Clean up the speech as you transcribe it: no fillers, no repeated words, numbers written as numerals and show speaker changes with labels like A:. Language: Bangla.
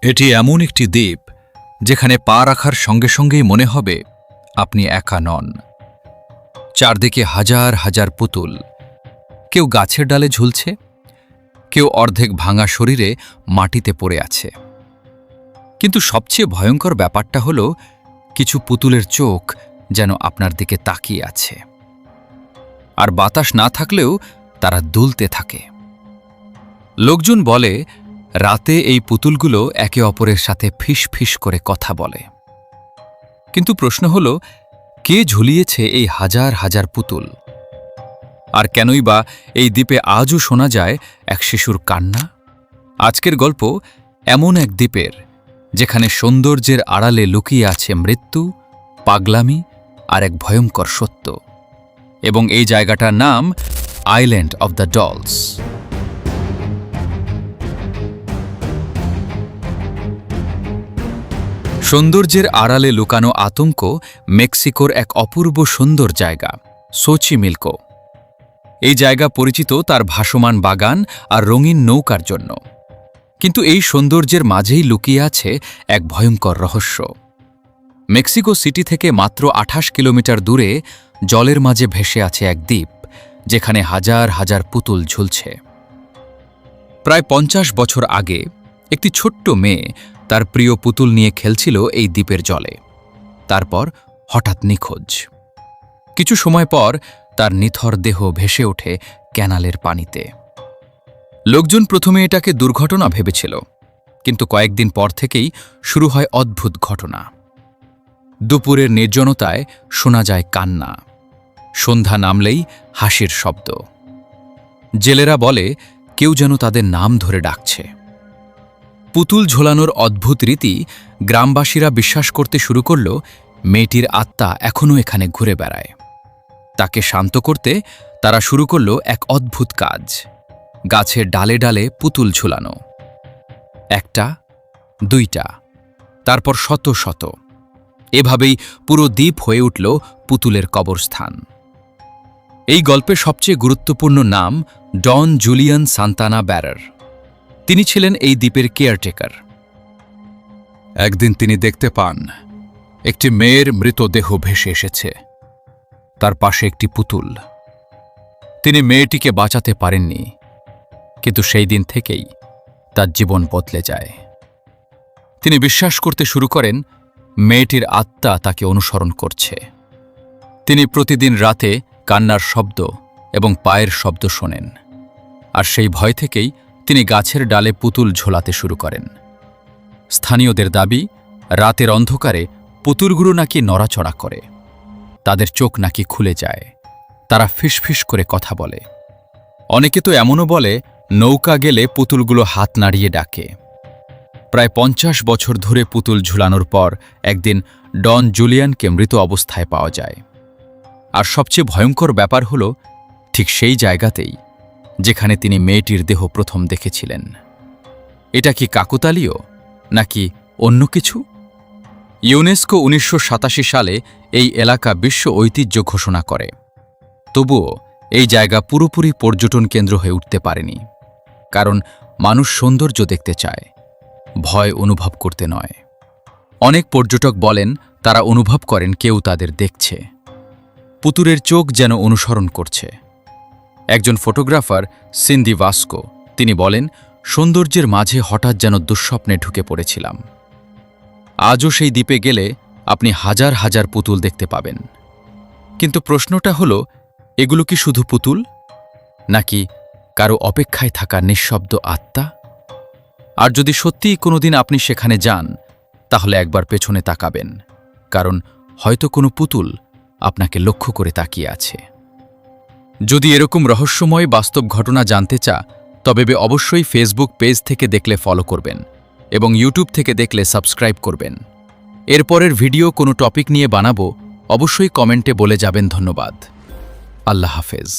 A: এটি এমন একটি দ্বীপ যেখানে পা রাখার সঙ্গে সঙ্গেই মনে হবে আপনি একা নন। চারদিকে হাজার হাজার পুতুল, কেউ গাছের ডালে ঝুলছে, কেউ অর্ধেক ভাঙা শরীরে মাটিতে পড়ে আছে। কিন্তু সবচেয়ে ভয়ঙ্কর ব্যাপারটা হল কিছু পুতুলের চোখ যেন আপনার দিকে তাকিয়ে আছে, আর বাতাস না থাকলেও তারা দুলতে থাকে। লোকজন বলে রাতে এই পুতুলগুলো একে অপরের সাথে ফিস ফিস করে কথা বলে। কিন্তু প্রশ্ন হল, কে ঝুলিয়েছে এই হাজার হাজার পুতুল? আর কেনই বা এই দ্বীপে আজও শোনা যায় এক শিশুর কান্না? আজকের গল্প এমন এক দ্বীপের যেখানে সৌন্দর্যের আড়ালে লুকিয়ে আছে মৃত্যু, পাগলামি আর এক ভয়ঙ্কর সত্য। এবং এই জায়গাটার নাম আইল্যান্ড অব দ্য ডলস। সৌন্দর্যের আড়ালে লুকানো আতঙ্ক মেক্সিকোর এক অপূর্ব সুন্দর জায়গা, সোচিমিলকো। এই জায়গা পরিচিত তার ভাসমান বাগান আর রঙিন নৌকার জন্য। কিন্তু এই সৌন্দর্যের মাঝেই লুকিয়ে আছে এক ভয়ঙ্কর রহস্য। মেক্সিকো সিটি থেকে মাত্র 28 কিলোমিটার দূরে জলের মাঝে ভেসে আছে এক দ্বীপ যেখানে হাজার হাজার পুতুল ঝুলছে। প্রায় 50 বছর আগে একটি ছোট্ট মেয়ে তার প্রিয় পুতুল নিয়ে খেলছিল এই দ্বীপের জলে। তারপর হঠাৎ নিখোঁজ। কিছু সময় পর তার নিথর দেহ ভেসে ওঠে ক্যানালের পানিতে। লোকজন প্রথমে এটাকে দুর্ঘটনা ভেবেছিল, কিন্তু কয়েকদিন পর থেকেই শুরু হয় অদ্ভুত ঘটনা। দুপুরের নির্জনতায় শোনা যায় কান্না, সন্ধ্যা নামলেই হাসির শব্দ। জেলেরা বলে কেউ যেন তাদের নাম ধরে ডাকছে। পুতুল ঝোলানোর অদ্ভুত রীতি গ্রামবাসীরা বিশ্বাস করতে শুরু করল মেয়েটির আত্মা এখনও এখানে ঘুরে বেড়ায়। তাকে শান্ত করতে তারা শুরু করল এক অদ্ভুত কাজ, গাছের ডালে ডালে পুতুল ঝুলানো। একটা, দুইটা, তারপর শত শত। এভাবেই পুরো দ্বীপ হয়ে উঠল পুতুলের কবরস্থান। এই গল্পের সবচেয়ে গুরুত্বপূর্ণ নাম ডন জুলিয়ান সান্তানা ব্যারার। তিনি ছিলেন এই দ্বীপের কেয়ারটেকার। একদিন তিনি দেখতে পান একটি মেয়ের মৃতদেহ ভেসে এসেছে, তার পাশে একটি পুতুল। তিনি মেয়েটিকে বাঁচাতে পারেননি, কিন্তু সেই দিন থেকেই তার জীবন বদলে যায়। তিনি বিশ্বাস করতে শুরু করেন মেয়েটির আত্মা তাকে অনুসরণ করছে। তিনি প্রতিদিন রাতে কান্নার শব্দ এবং পায়ের শব্দ শোনেন, আর সেই ভয় থেকেই তিনি গাছের ডালে পুতুল ঝোলাতে শুরু করেন। স্থানীয়দের দাবি, রাতের অন্ধকারে পুতুলগুলো নাকি নড়াচড়া করে, তাদের চোখ নাকি খুলে যায়, তারা ফিসফিস করে কথা বলে। অনেকে তো এমনও বলে নৌকা গেলে পুতুলগুলো হাত নাড়িয়ে ডাকে। প্রায় 50 বছর ধরে পুতুল ঝুলানোর পর একদিন ডন জুলিয়ানকে মৃত অবস্থায় পাওয়া যায়। আর সবচেয়ে ভয়ঙ্কর ব্যাপার হল ঠিক সেই জায়গাতেই যেখানে তিনি মেয়েটির দেহ প্রথম দেখেছিলেন। এটা কি কাকতালীয় নাকি অন্য কিছু? ইউনেস্কো 1987 সালে এই এলাকা বিশ্ব ঐতিহ্য ঘোষণা করে। তবুও এই জায়গা পুরোপুরি পর্যটন কেন্দ্র হয়ে উঠতে পারেনি, কারণ মানুষ সৌন্দর্য দেখতে চায়, ভয় অনুভব করতে নয়। অনেক পর্যটক বলেন তারা অনুভব করেন কেউ তাদের দেখছে, পুতুলের চোখ যেন অনুসরণ করছে। একজন ফটোগ্রাফার সিন্দি ভাস্কো তিনি বলেন, সৌন্দর্যের মাঝে হঠাৎ যেন দুঃস্বপ্নে ঢুকে পড়েছিলাম। আজও সেই দ্বীপে গেলে আপনি হাজার হাজার পুতুল দেখতে পাবেন। কিন্তু প্রশ্নটা হল, এগুলো কি শুধু পুতুল, নাকি কারো অপেক্ষায় থাকা নিঃশব্দ আত্মা? আর যদি সত্যিই কোনোদিন আপনি সেখানে যান, তাহলে একবার পেছনে তাকাবেন, কারণ হয়তো কোনো পুতুল আপনাকে লক্ষ্য করে তাকিয়ে আছে। যদি এরকম রহস্যময় বাস্তব ঘটনা জানতে তবে অবশ্যই ফেসবুক পেজ থেকে দেখলে ফলো করবেন এবং ইউটিউব থেকে দেখলে সাবস্ক্রাইব করবেন। এরপরের ভিডিও কোনো টপিক নিয়ে বানাবো, অবশ্যই কমেন্টে বলে যাবেন। ধন্যবাদ। আল্লাহ হাফেজ।